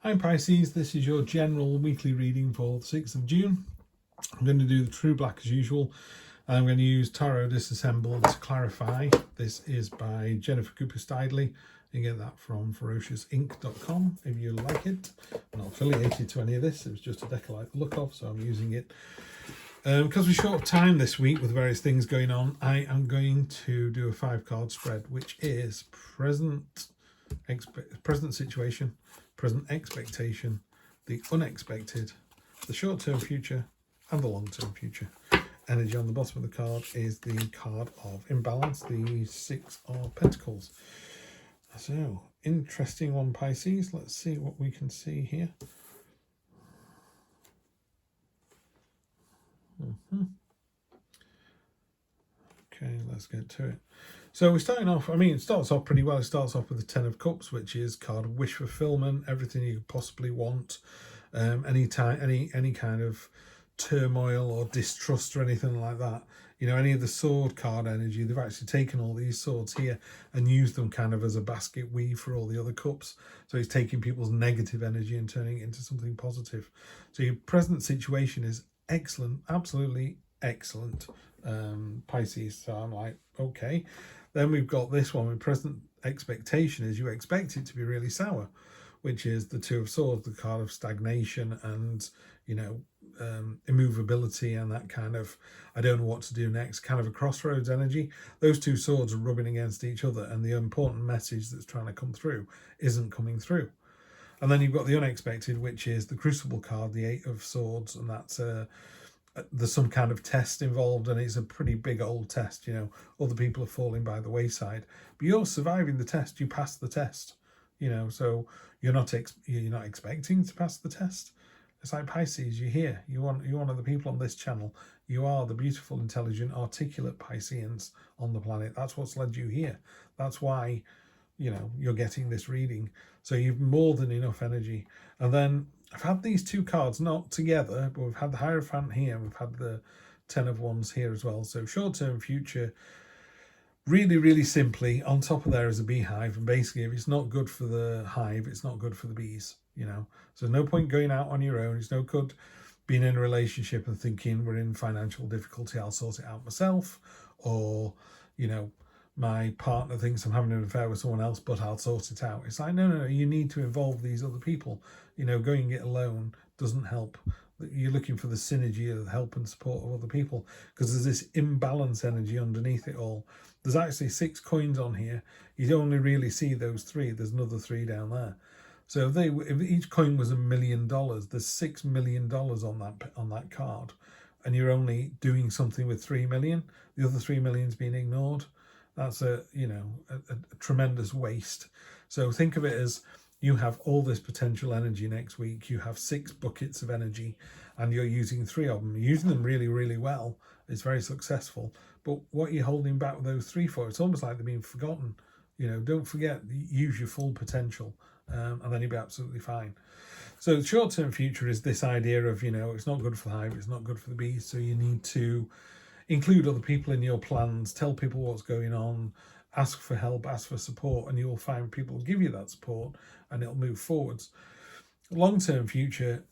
Hi Pisces, this is your general weekly reading for the 6th of June. I'm going to do the True Black as usual. I'm going to use Tarot Disassembled to clarify. This is by Jennifer Cooper Stidley. You get that from ferociousinc.com if you like it. I'm not affiliated to any of this, it was just a deck I like the look of, so I'm using it. Because we're short of time this week with various things going on, I am going to do a 5-card spread, which is present situation, present expectation, the unexpected, the short-term future, and the long-term future. Energy on the bottom of the card is the card of imbalance, the 6 of Pentacles. So, interesting one, Pisces. Let's see what we can see here. Okay, let's get to it. So we're starting off, it starts off pretty well. It starts off with the 10 of Cups, which is card of wish fulfillment, everything you could possibly want, any kind of turmoil or distrust or anything like that. You know, any of the sword card energy, they've actually taken all these swords here and used them kind of as a basket weave for all the other cups. So it's taking people's negative energy and turning it into something positive. So your present situation is excellent, absolutely excellent, Pisces. So I'm like, okay. Then we've got this one with present expectation is you expect it to be really sour, which is the 2 of Swords, the card of stagnation and, you know, immovability and that kind of, I don't know what to do next, kind of a crossroads energy. Those 2 swords are rubbing against each other and the important message that's trying to come through isn't coming through. And then you've got the unexpected, which is the Crucible card, the 8 of Swords, and that's there's some kind of test involved, and it's a pretty big old test. You know, other people are falling by the wayside, but you're surviving the test. You pass the test. You know, so you're not expecting to pass the test. It's like Pisces. You're here. You're one of the people on this channel. You are the beautiful, intelligent, articulate Pisceans on the planet. That's what's led you here. That's why, you know, you're getting this reading. So you've more than enough energy. And then I've had these 2 cards not together, but we've had the Hierophant here and we've had the 10 of Wands here as well. So short-term future, really, really simply, on top of there is a beehive. And basically, if it's not good for the hive, it's not good for the bees, you know. So no point going out on your own. It's no good being in a relationship and thinking we're in financial difficulty, I'll sort it out myself. Or, you know, my partner thinks I'm having an affair with someone else, but I'll sort it out. It's like, no, you need to involve these other people. You know, going it alone doesn't help. You're looking for the synergy of the help and support of other people, because there's this imbalance energy underneath it all. There's actually 6 coins on here. You only really see those 3. There's another 3 down there. So if each coin was $1 million, there's $6 million on that card, and you're only doing something with 3 million. The other 3 million's being ignored. That's a tremendous waste. So think of it as you have all this potential energy next week. You have 6 buckets of energy and you're using 3 of them. You're using them really, really well. It's very successful. But what are you holding back with those 3 for? It's almost like they're being forgotten. You know, don't forget, use your full potential, and then you'll be absolutely fine. So the short-term future is this idea of, you know, it's not good for the hive, it's not good for the bees. So you need to include other people in your plans, tell people what's going on, ask for help, ask for support, and you'll find people will give you that support and it'll move forwards. Long-term future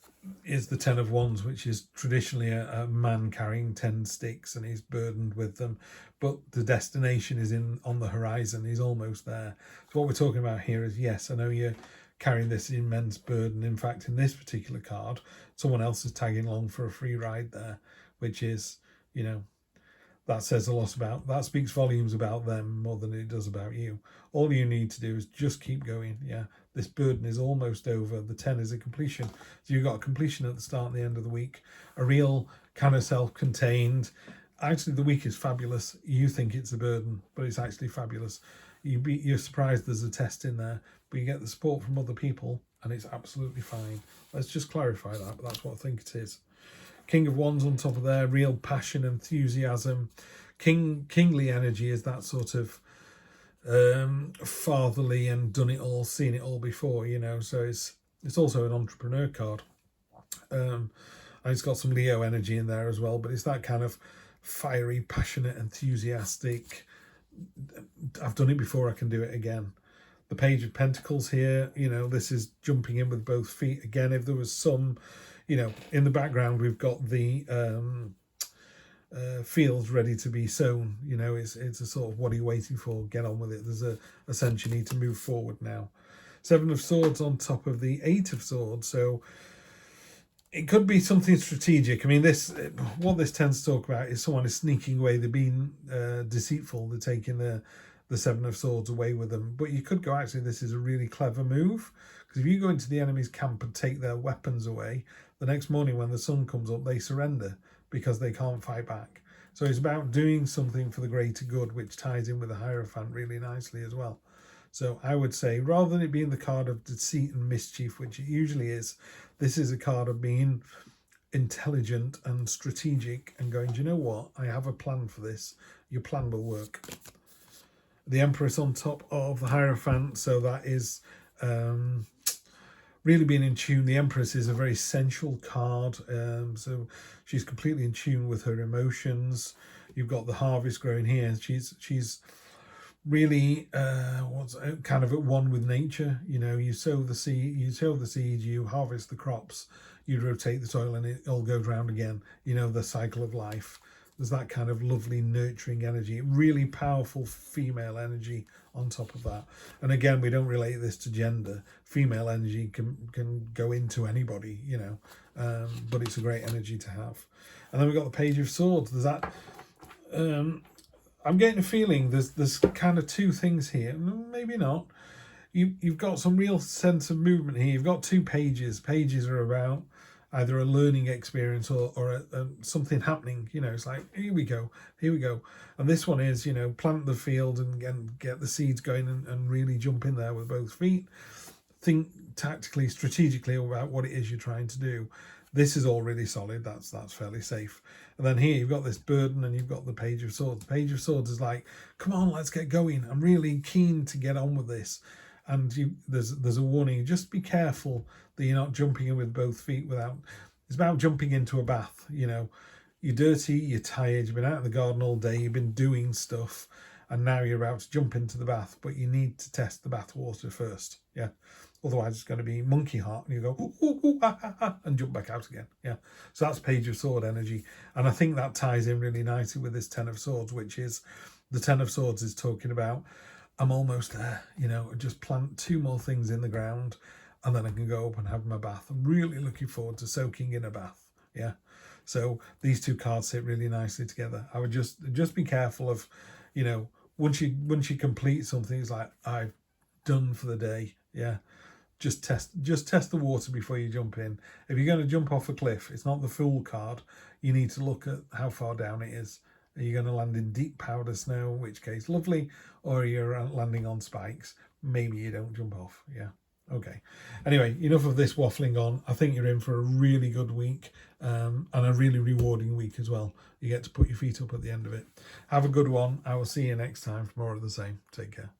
is the 10 of Wands, which is traditionally a man carrying 10 sticks and he's burdened with them, but the destination is on the horizon. He's almost there. So what we're talking about here is, yes, I know you're carrying this immense burden. In fact, in this particular card, someone else is tagging along for a free ride there, which is, you know, that says a lot that speaks volumes about them more than it does about you. All you need to do is just keep going. Yeah, this burden is almost over. The 10 is a completion. So you've got a completion at the start and the end of the week, a real kind of self-contained. Actually, the week is fabulous. You think it's a burden, but it's actually fabulous. You're surprised there's a test in there, but you get the support from other people and it's absolutely fine. Let's just clarify that, but that's what I think it is. King of Wands on top of there, real passion, enthusiasm. Kingly energy is that sort of fatherly and done it all, seen it all before, you know. So it's also an entrepreneur card. And it's got some Leo energy in there as well, but it's that kind of fiery, passionate, enthusiastic, I've done it before, I can do it again. the Page of Pentacles here, you know, this is jumping in with both feet. Again, if there was some, you know, in the background, we've got the fields ready to be sown. You know, it's a sort of, what are you waiting for? Get on with it. There's a sense you need to move forward now. Seven of Swords on top of the Eight of Swords. So it could be something strategic. I mean, what this tends to talk about is someone is sneaking away. They're being deceitful. They're taking the Seven of Swords away with them. But you could go, actually, this is a really clever move. Because if you go into the enemy's camp and take their weapons away, the next morning when the sun comes up, they surrender because they can't fight back. So it's about doing something for the greater good, which ties in with the Hierophant really nicely as well. So I would say, rather than it being the card of deceit and mischief, which it usually is, this is a card of being intelligent and strategic and going, do you know what? I have a plan for this. Your plan will work. The Empress on top of the Hierophant. So that is really being in tune. The Empress is a very sensual card. So she's completely in tune with her emotions. You've got the harvest growing here. She's really kind of at one with nature. You know, you sow the seed, you harvest the crops, you rotate the soil, and it all goes round again. You know, the cycle of life. There's that kind of lovely nurturing energy, really powerful female energy on top of that. And again, we don't relate this to gender. Female energy can go into anybody, you know, but it's a great energy to have. And then we've got the Page of Swords. There's that. I'm getting a feeling there's kind of two things here. Maybe not. You've got some real sense of movement here. You've got two pages. Pages are about either a learning experience or something happening. You know, it's like, here we go. And this one is, you know, plant the field and get the seeds going and really jump in there with both feet. Think tactically, strategically about what it is you're trying to do. This is all really solid. That's fairly safe. And then here you've got this burden and you've got the Page of Swords. The Page of Swords is like, come on, let's get going. I'm really keen to get on with this. And there's a warning. Just be careful that you're not jumping in with both feet without. It's about jumping into a bath. You know, you're dirty, you're tired, you've been out in the garden all day, you've been doing stuff, and now you're about to jump into the bath. But you need to test the bath water first. Yeah. Otherwise, it's going to be monkey heart, and you go, ooh, ooh, ooh, ah, ah, ah, and jump back out again. Yeah. So that's Page of Sword energy. And I think that ties in really nicely with this Ten of Swords, which is, the Ten of Swords is talking about, I'm almost there, you know, just plant two more things in the ground, and then I can go up and have my bath. I'm really looking forward to soaking in a bath. Yeah. So these two cards sit really nicely together. I would just be careful of, you know, once you complete something, it's like, I've done for the day. Yeah. Just test the water before you jump in. If you're going to jump off a cliff, it's not the Fool card. You need to look at how far down it is. Are you going to land in deep powder snow, in which case lovely, or you're landing on spikes? Maybe you don't jump off. Yeah. Okay. Anyway, enough of this waffling on. I think you're in for a really good week, and a really rewarding week as well. You get to put your feet up at the end of it. Have a good one. I will see you next time for more of the same. Take care.